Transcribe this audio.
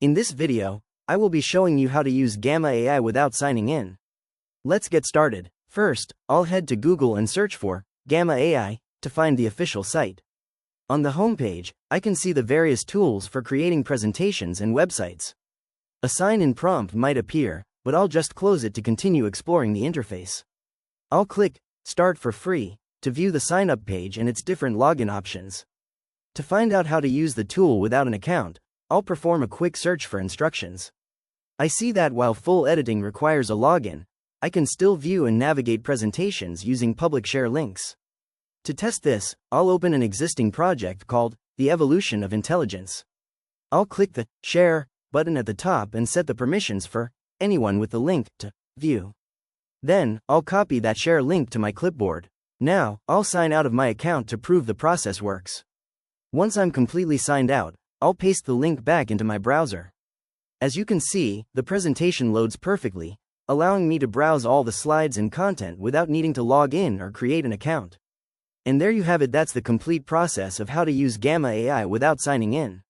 In this video, I will be showing you how to use Gamma AI without signing in. Let's get started. First, I'll head to Google and search for Gamma AI to find the official site. On the homepage, I can see the various tools for creating presentations and websites. A sign-in prompt might appear, but I'll just close it to continue exploring the interface. I'll click Start for free to view the sign-up page and its different login options. To find out how to use the tool without an account, I'll perform a quick search for instructions. I see that while full editing requires a login, I can still view and navigate presentations using public share links. To test this, I'll open an existing project called The Evolution of Intelligence. I'll click the Share button at the top and set the permissions for anyone with the link to view. Then, I'll copy that share link to my clipboard. Now, I'll sign out of my account to prove the process works. Once I'm completely signed out, I'll paste the link back into my browser. As you can see, the presentation loads perfectly, allowing me to browse all the slides and content without needing to log in or create an account. And there you have it. That's the complete process of how to use Gamma AI without signing in.